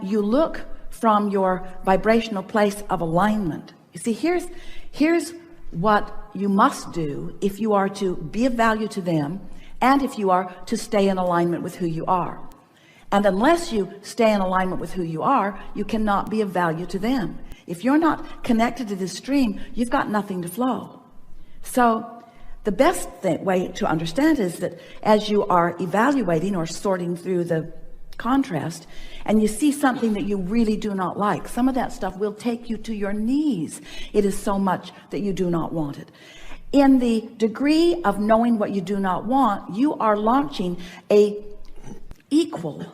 you look from your vibrational place of alignment. You see, here's what you must do if you are to be of value to them, and if you are to stay in alignment with who you are. And unless you stay in alignment with who you are, you cannot be of value to them. If you're not connected to this stream, you've got nothing to flow. So the best way to understand is that as you are evaluating or sorting through the contrast, and you see something that you really do not like, some of that stuff will take you to your knees. It is so much that you do not want it. In the degree of knowing what you do not want, you are launching a equal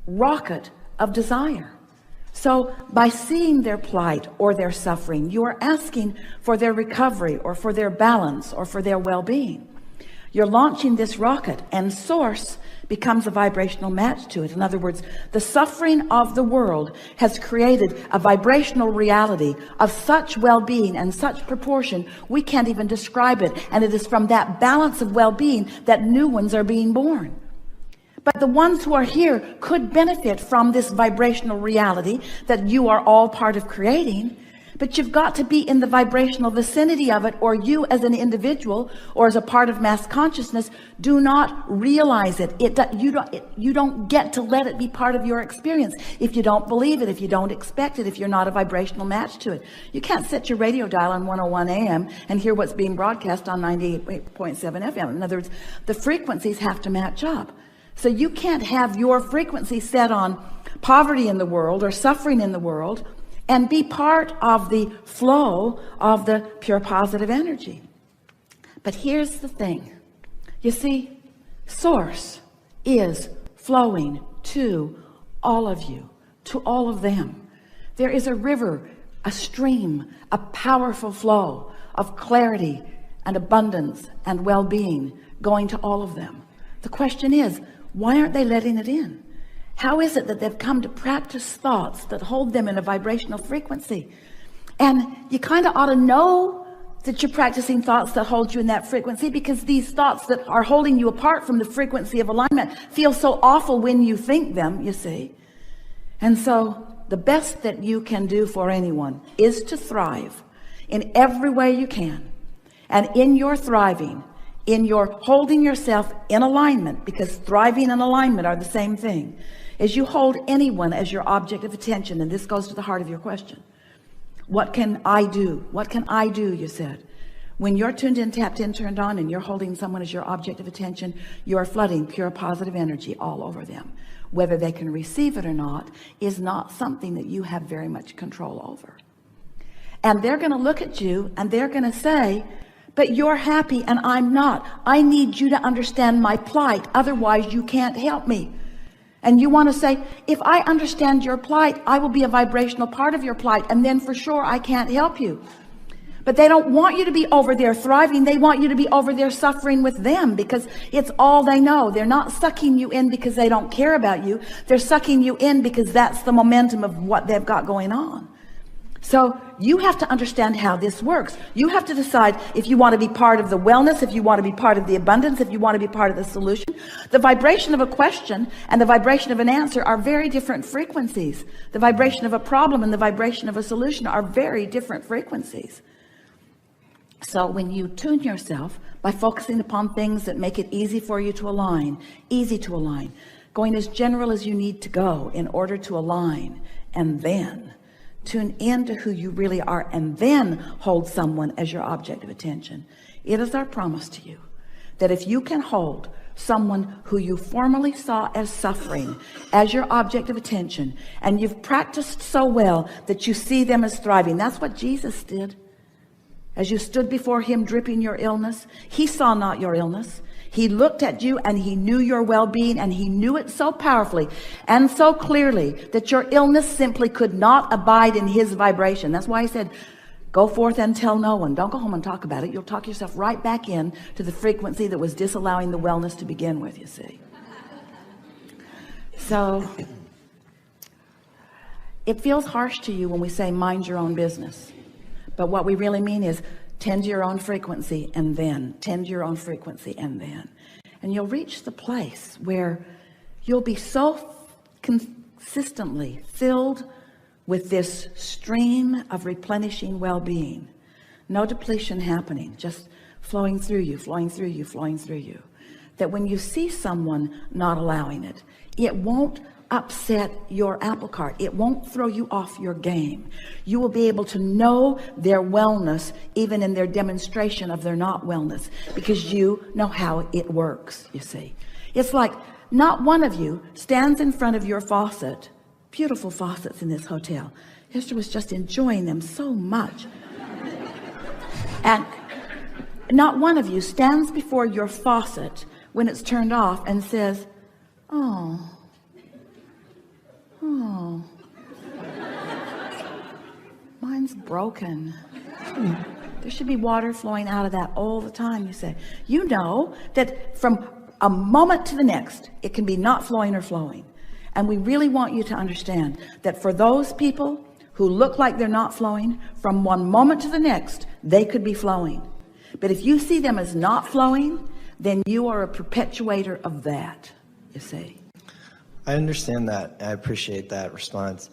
rocket of desire. So by seeing their plight or their suffering, you are asking for their recovery or for their balance or for their well-being. You're launching this rocket, and source becomes a vibrational match to it. In other words, the suffering of the world has created a vibrational reality of such well-being and such proportion we can't even describe it. And it is from that balance of well-being that new ones are being born. But the ones who are here could benefit from this vibrational reality that you are all part of creating. But you've got to be in the vibrational vicinity of it, or you as an individual or as a part of mass consciousness do not realize it. You don't get to let it be part of your experience if you don't believe it, if you don't expect it, if you're not a vibrational match to it. You can't set your radio dial on 101 AM and hear what's being broadcast on 98.7 FM. In other words, the frequencies have to match up. So you can't have your frequency set on poverty in the world or suffering in the world and be part of the flow of the pure positive energy. But here's the thing. You see, source is flowing to all of you, to all of them. There is a river, a stream, a powerful flow of clarity and abundance and well-being going to all of them. The question is, why aren't they letting it in? How is it that they've come to practice thoughts that hold them in a vibrational frequency? And you kind of ought to know that you're practicing thoughts that hold you in that frequency, because these thoughts that are holding you apart from the frequency of alignment feel so awful when you think them, you see. And so the best that you can do for anyone is to thrive in every way you can. And in your thriving, in your holding yourself in alignment, because thriving and alignment are the same thing, as you hold anyone as your object of attention. And this goes to the heart of your question. What can I do? What can I do? You said. When you're tuned in, tapped in, turned on, and you're holding someone as your object of attention, you are flooding pure positive energy all over them. Whether they can receive it or not is not something that you have very much control over. And they're going to look at you and they're going to say, but you're happy and I'm not. I need you to understand my plight. Otherwise you can't help me. And you want to say, if I understand your plight, I will be a vibrational part of your plight, and then for sure I can't help you. But they don't want you to be over there thriving. They want you to be over there suffering with them, because it's all they know. They're not sucking you in because they don't care about you. They're sucking you in because that's the momentum of what they've got going on. So you have to understand how this works. You have to decide if you want to be part of the wellness, if you want to be part of the abundance, if you want to be part of the solution. The vibration of a question and the vibration of an answer are very different frequencies. The vibration of a problem and the vibration of a solution are very different frequencies. So when you tune yourself by focusing upon things that make it easy for you to align, going as general as you need to go in order to align, and then tune into who you really are, and then hold someone as your object of attention. It is our promise to you that if you can hold someone who you formerly saw as suffering as your object of attention, and you've practiced so well that you see them as thriving. That's what Jesus did. As you stood before him dripping your illness, he saw not your illness. He looked at you and he knew your well-being, and he knew it so powerfully and so clearly that your illness simply could not abide in his vibration. That's why he said, go forth and tell no one. Don't go home and talk about it. You'll talk yourself right back in to the frequency that was disallowing the wellness to begin with, you see. So it feels harsh to you when we say mind your own business. But what we really mean is tend to your own frequency, and then tend to your own frequency, and then. And you'll reach the place where you'll be so consistently filled with this stream of replenishing well-being. No depletion happening, just flowing through you, flowing through you, flowing through you. That when you see someone not allowing it, it won't upset your apple cart. It won't throw you off your game. You will be able to know their wellness even in their demonstration of their not wellness, because you know how it works, you see. It's like not one of you stands in front of your faucet. Beautiful faucets in this hotel. Esther was just enjoying them so much. And not one of you stands before your faucet when it's turned off and says, oh, mine's broken. There should be water flowing out of that all the time, you say. You know that from a moment to the next, it can be not flowing or flowing. And we really want you to understand that for those people who look like they're not flowing, from one moment to the next, they could be flowing. But if you see them as not flowing, then you are a perpetuator of that, you see. I understand that. I appreciate that response.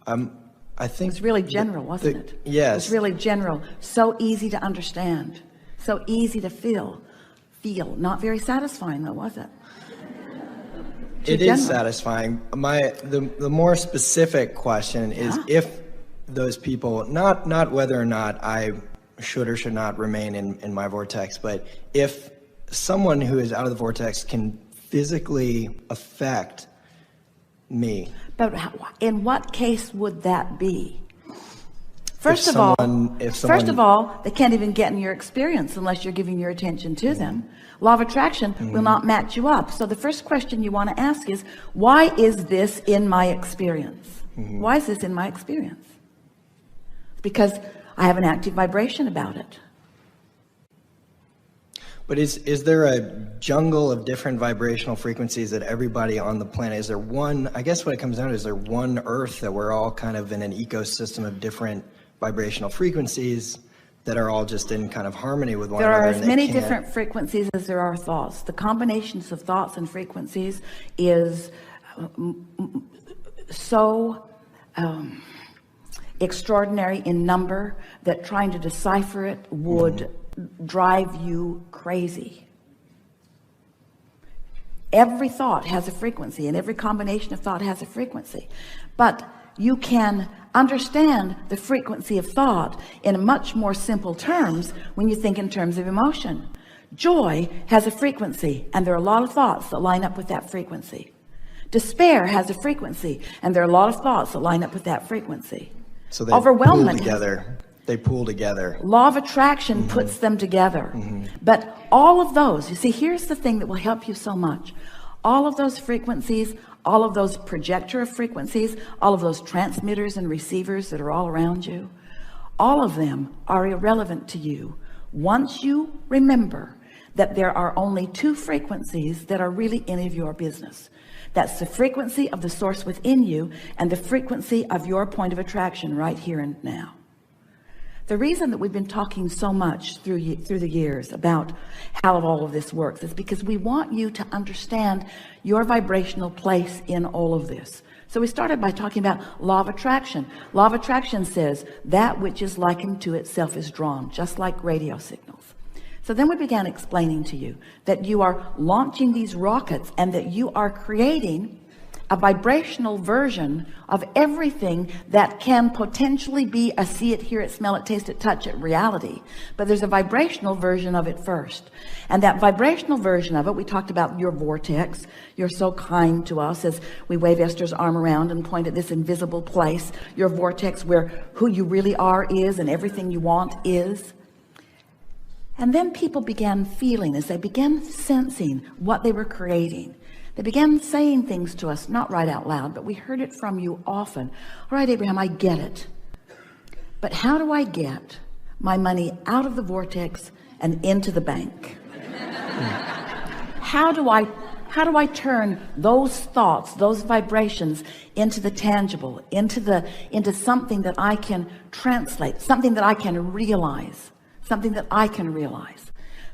I think it's really general, wasn't it? Yes. It's really general. So easy to understand. So easy to feel. Not very satisfying though, was it? It is satisfying. The more specific question is if those people, not whether or not I should or should not remain in my vortex, but if someone who is out of the vortex can physically affect me. But in what case would that be? First of all, they can't even get in your experience unless you're giving your attention to them. Law of attraction will not match you up. So the first question you want to ask is, why is this in my experience? Why is this in my experience? Because I have an active vibration about it. But is there a jungle of different vibrational frequencies that everybody on the planet, is there one, I guess what it comes down to, is there one Earth that we're all kind of in an ecosystem of different vibrational frequencies that are all just in kind of harmony with one another? There are as many different frequencies as there are thoughts. The combinations of thoughts and frequencies is so extraordinary in number that trying to decipher it would drive you crazy. Every thought has a frequency, and every combination of thought has a frequency. But you can understand the frequency of thought in much more simple terms when you think in terms of emotion. Joy has a frequency, and there are a lot of thoughts that line up with that frequency. Despair has a frequency, and there are a lot of thoughts that line up with that frequency. So they pull together. They pull together. Law of attraction puts them together. But all of those, you see, here's the thing that will help you so much. All of those frequencies, all of those projector of frequencies, all of those transmitters and receivers that are all around you, all of them are irrelevant to you once you remember that there are only two frequencies that are really any of your business. That's the frequency of the source within you and the frequency of your point of attraction right here and now. The reason that we've been talking so much through the years about how all of this works is because we want you to understand your vibrational place in all of this. So we started by talking about law of attraction. Law of attraction says that which is likened to itself is drawn, just like radio signals. So then we began explaining to you that you are launching these rockets and that you are creating a vibrational version of everything that can potentially be a see it, hear it, smell it, taste it, touch it reality. But there's a vibrational version of it first. And that vibrational version of it, we talked about your vortex. You're so kind to us as we wave Esther's arm around and point at this invisible place, your vortex where who you really are is and everything you want is. And then people began feeling, as they began sensing what they were creating, they began saying things to us, not right out loud, but we heard it from you often. All right, Abraham, I get it. But how do I get my money out of the vortex and into the bank? How do I turn those thoughts, those vibrations into the tangible, into something that I can translate, something that I can realize,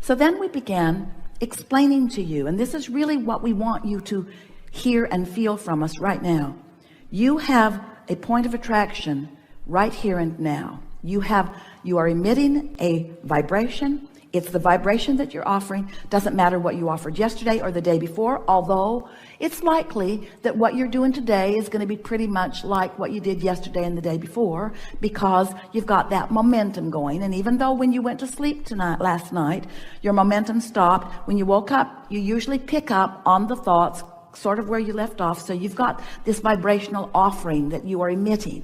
So then we began explaining to you, and this is really what we want you to hear and feel from us right now. You have a point of attraction right here and now. You are emitting a vibration. It's the vibration that you're offering. Doesn't matter what you offered yesterday or the day before, although it's likely that what you're doing today is going to be pretty much like what you did yesterday and the day before, because you've got that momentum going. And even though when you went to sleep last night, your momentum stopped, when you woke up, you usually pick up on the thoughts sort of where you left off. So you've got this vibrational offering that you are emitting.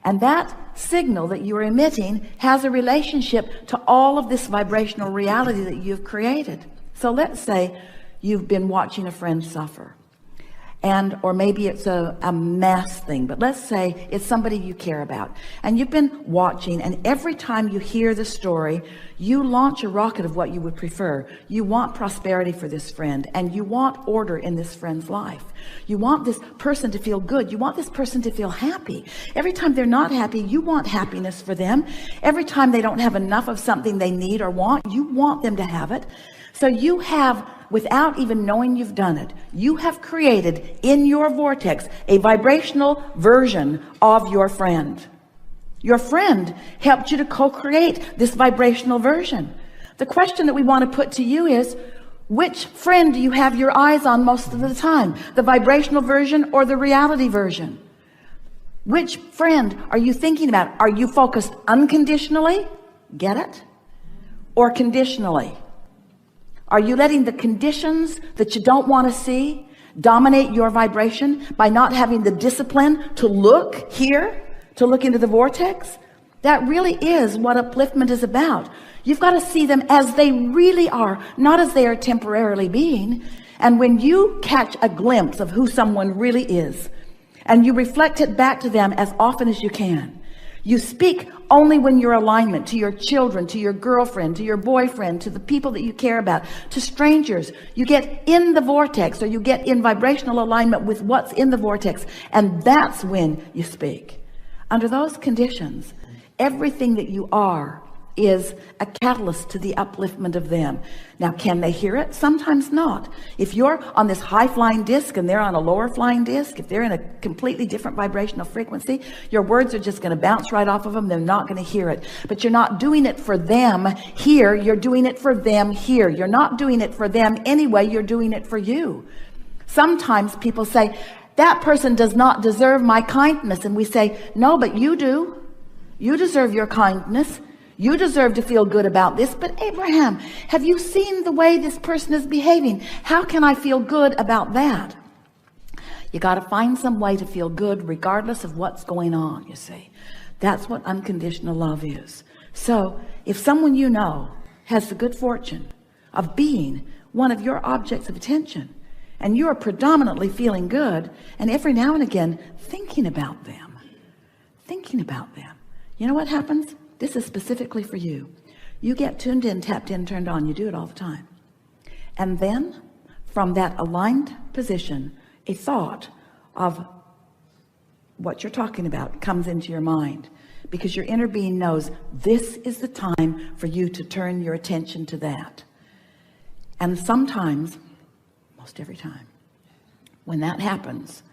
And that signal that you are emitting has a relationship to all of this vibrational reality that you've created. So let's say you've been watching a friend suffer, or maybe it's a mass thing, but let's say it's somebody you care about, and you've been watching, and every time you hear the story, you launch a rocket of what you would prefer. You want prosperity for this friend, and you want order in this friend's life. You want this person to feel good. You want this person to feel happy. Every time they're not happy, you want happiness for them. Every time they don't have enough of something they need or want, you want them to have it. So you have, without even knowing you've done it, you have created in your vortex a vibrational version of your friend. Your friend helped you to co-create this vibrational version. The question that we want to put to you is, which friend do you have your eyes on most of the time? The vibrational version or the reality version? Which friend are you thinking about? Are you focused unconditionally? Get it? Or conditionally? Are you letting the conditions that you don't want to see dominate your vibration by not having the discipline to look here, to look into the vortex? That really is what upliftment is about. You've got to see them as they really are, not as they are temporarily being. And when you catch a glimpse of who someone really is, and you reflect it back to them as often as you can, you speak only when you're alignment to your children, to your girlfriend, to your boyfriend, to the people that you care about, to strangers. You get in the vortex, or you get in vibrational alignment with what's in the vortex, and that's when you speak. Under those conditions, everything that you are is a catalyst to the upliftment of them. Now, can they hear it? Sometimes not. If you're on this high flying disc and they're on a lower flying disc, if they're in a completely different vibrational frequency, your words are just going to bounce right off of them. They're not going to hear it. But you're not doing it for them here. You're doing it for them here. You're not doing it for them anyway. You're doing it for you. Sometimes people say, that person does not deserve my kindness. And we say, no, but you do. You deserve your kindness. You deserve to feel good about this. But Abraham, have you seen the way this person is behaving? How can I feel good about that? You got to find some way to feel good regardless of what's going on, you see. That's what unconditional love is. So if someone you know has the good fortune of being one of your objects of attention, and you are predominantly feeling good, and every now and again thinking about them, you know what happens? This is specifically for you. You get tuned in, tapped in, turned on. You do it all the time. And then from that aligned position, a thought of what you're talking about comes into your mind, because your inner being knows this is the time for you to turn your attention to that. And sometimes, most every time, when that happens,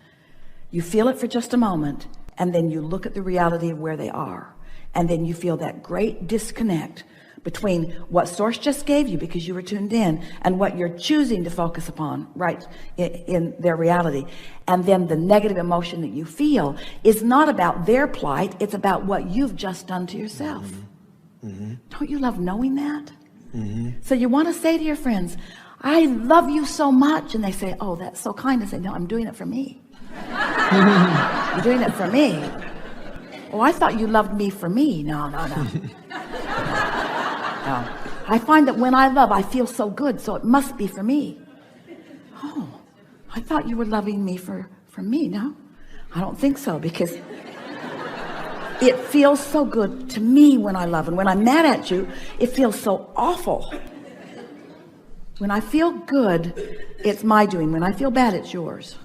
you feel it for just a moment, and then you look at the reality of where they are. And then you feel that great disconnect between what source just gave you because you were tuned in and what you're choosing to focus upon right in their reality. And then the negative emotion that you feel is not about their plight. It's about what you've just done to yourself. Mm-hmm. Don't you love knowing that? Mm-hmm. So you want to say to your friends, I love you so much. And they say, oh, that's so kind. I say, no, I'm doing it for me. I'm doing it for me. Oh, I thought you loved me for me. No. No. I find that when I love, I feel so good, so it must be for me. Oh, I thought you were loving me for me. No, I don't think so, because it feels so good to me when I love. And when I'm mad at you, it feels so awful. When I feel good, it's my doing. When I feel bad, it's yours.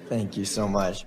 Thank you so much.